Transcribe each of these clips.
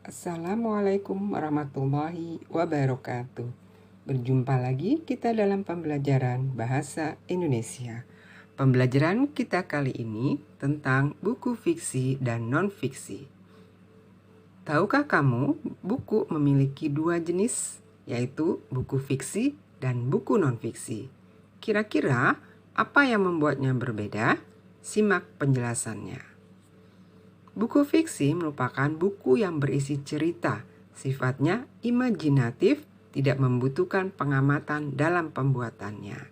Assalamualaikum warahmatullahi wabarakatuh. Berjumpa lagi kita dalam pembelajaran bahasa Indonesia. Pembelajaran kita kali ini tentang buku fiksi dan non-fiksi. Tahukah kamu buku memiliki dua jenis, yaitu buku fiksi dan buku non-fiksi? Kira-kira apa yang membuatnya berbeda? Simak penjelasannya. Buku fiksi merupakan buku yang berisi cerita, sifatnya imajinatif, tidak membutuhkan pengamatan dalam pembuatannya.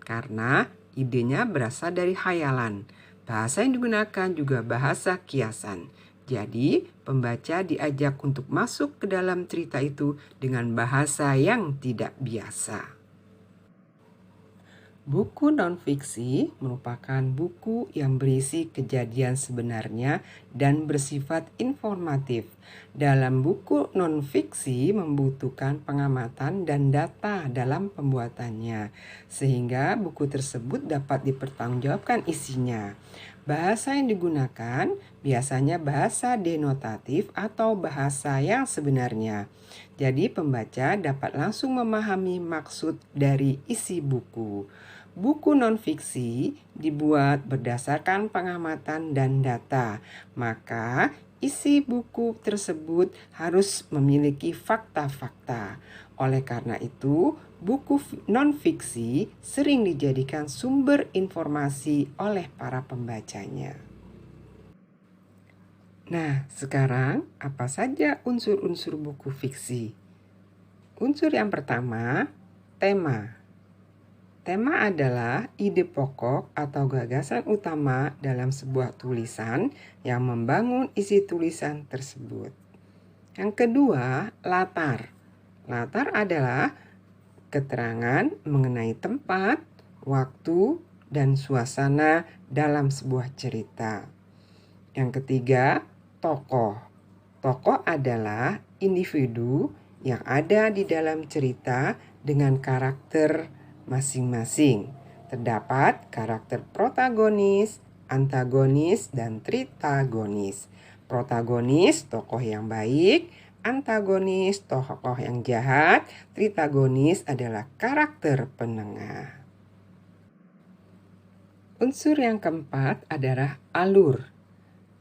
Karena idenya berasal dari khayalan. Bahasa yang digunakan juga bahasa kiasan. Jadi, pembaca diajak untuk masuk ke dalam cerita itu dengan bahasa yang tidak biasa. Buku non-fiksi merupakan buku yang berisi kejadian sebenarnya dan bersifat informatif. Dalam buku non-fiksi membutuhkan pengamatan dan data dalam pembuatannya, sehingga buku tersebut dapat dipertanggungjawabkan isinya. Bahasa yang digunakan biasanya bahasa denotatif atau bahasa yang sebenarnya. Jadi pembaca dapat langsung memahami maksud dari isi buku. Buku non-fiksi dibuat berdasarkan pengamatan dan data, maka isi buku tersebut harus memiliki fakta-fakta. Oleh karena itu, buku non-fiksi sering dijadikan sumber informasi oleh para pembacanya. Nah, sekarang apa saja unsur-unsur buku fiksi? Unsur yang pertama, tema. Tema adalah ide pokok atau gagasan utama dalam sebuah tulisan yang membangun isi tulisan tersebut. Yang kedua, latar. Latar adalah keterangan mengenai tempat, waktu, dan suasana dalam sebuah cerita. Yang ketiga, tokoh. Tokoh adalah individu yang ada di dalam cerita dengan karakter masing-masing. Terdapat karakter protagonis, antagonis, dan tritagonis. Protagonis, tokoh yang baik. Antagonis, tokoh yang jahat. Tritagonis adalah karakter penengah. Unsur yang keempat adalah alur.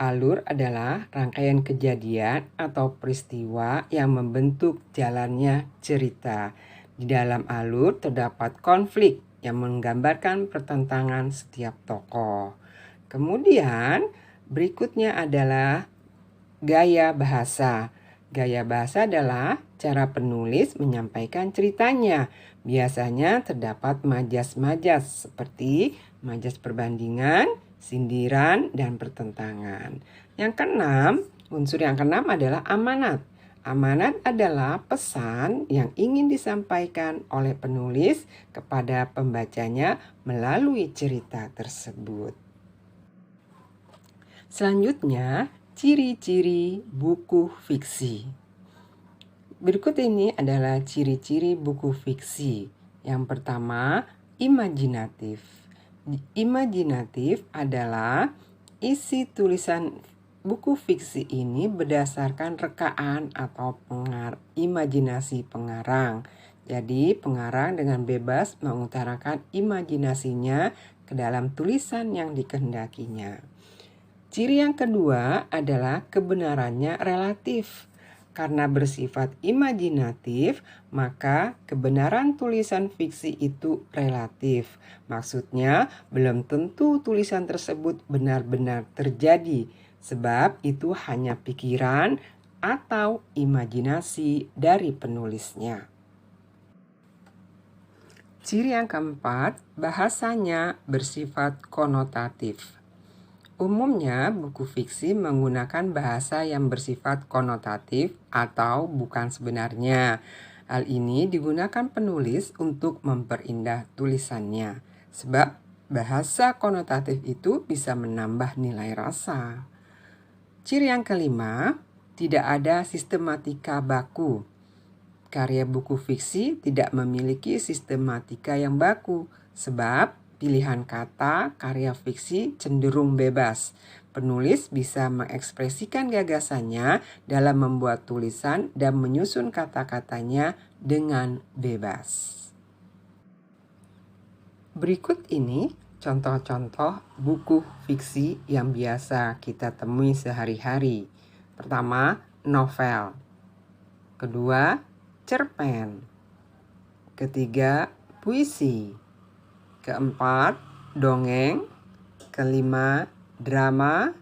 Alur adalah rangkaian kejadian atau peristiwa yang membentuk jalannya cerita. Di dalam alur terdapat konflik yang menggambarkan pertentangan setiap tokoh. Kemudian berikutnya adalah gaya bahasa. Gaya bahasa adalah cara penulis menyampaikan ceritanya. Biasanya terdapat majas-majas seperti majas perbandingan, sindiran, dan pertentangan. Unsur yang keenam adalah amanat. Amanat adalah pesan yang ingin disampaikan oleh penulis kepada pembacanya melalui cerita tersebut. Selanjutnya, ciri-ciri buku fiksi. Berikut ini adalah ciri-ciri buku fiksi. Yang pertama, imajinatif. Imajinatif adalah isi tulisan buku fiksi ini berdasarkan rekaan atau imajinasi pengarang. Jadi pengarang dengan bebas mengutarakan imajinasinya ke dalam tulisan yang dikehendakinya. Ciri yang kedua adalah kebenarannya relatif. Karena bersifat imajinatif, maka kebenaran tulisan fiksi itu relatif. Maksudnya, belum tentu tulisan tersebut benar-benar terjadi, sebab itu hanya pikiran atau imajinasi dari penulisnya. Ciri yang keempat, bahasanya bersifat konotatif. Umumnya, buku fiksi menggunakan bahasa yang bersifat konotatif atau bukan sebenarnya. Hal ini digunakan penulis untuk memperindah tulisannya, sebab bahasa konotatif itu bisa menambah nilai rasa. Ciri yang kelima, tidak ada sistematika baku. Karya buku fiksi tidak memiliki sistematika yang baku, sebab pilihan kata karya fiksi cenderung bebas. Penulis bisa mengekspresikan gagasannya dalam membuat tulisan dan menyusun kata-katanya dengan bebas. Berikut ini contoh-contoh buku fiksi yang biasa kita temui sehari-hari. Pertama, novel. Kedua, cerpen. Ketiga, puisi. Keempat, dongeng. Kelima, drama.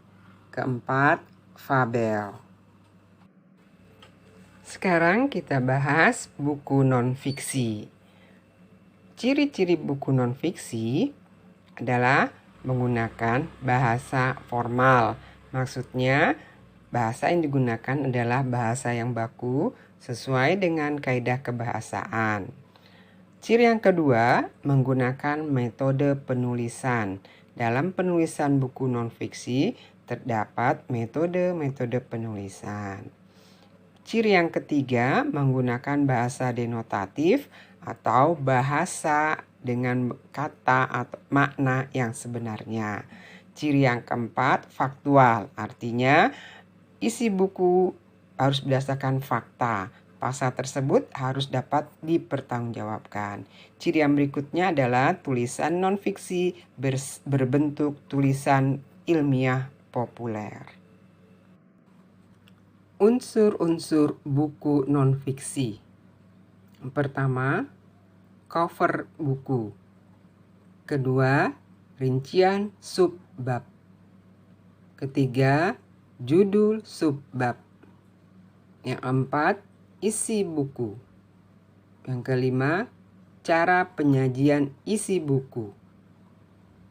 Keempat, fabel. Sekarang kita bahas buku non-fiksi. Ciri-ciri buku non-fiksi adalah menggunakan bahasa formal. Maksudnya, bahasa yang digunakan adalah bahasa yang baku sesuai dengan kaidah kebahasaan. Ciri yang kedua, menggunakan metode penulisan. Dalam penulisan buku non-fiksi terdapat metode-metode penulisan. Ciri yang ketiga, menggunakan bahasa denotatif atau bahasa dengan kata atau makna yang sebenarnya. Ciri yang keempat, faktual. Artinya, isi buku harus berdasarkan fakta. Pasal tersebut harus dapat dipertanggungjawabkan. Ciri yang berikutnya adalah tulisan non-fiksi berbentuk tulisan ilmiah populer. Unsur-unsur buku non-fiksi. Pertama, cover buku. Kedua, rincian subbab. Ketiga, judul subbab. Yang keempat, isi buku. Yang kelima, cara penyajian isi buku.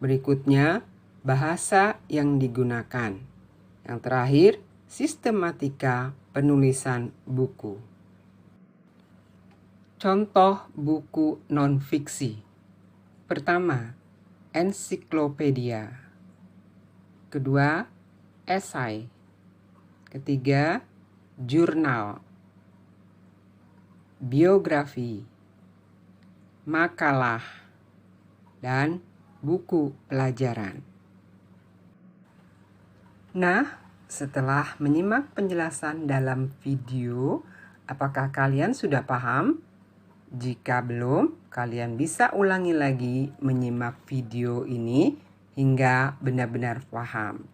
Berikutnya, bahasa yang digunakan. Yang terakhir, sistematika penulisan buku. Contoh buku non-fiksi. Pertama, ensiklopedia. Kedua, esai. Ketiga, jurnal. Biografi, makalah, dan buku pelajaran. Nah, setelah menyimak penjelasan dalam video, apakah kalian sudah paham? Jika belum, kalian bisa ulangi lagi menyimak video ini hingga benar-benar paham.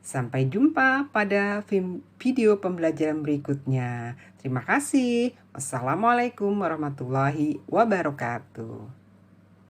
Sampai jumpa pada video pembelajaran berikutnya. Terima kasih. Wassalamualaikum warahmatullahi wabarakatuh.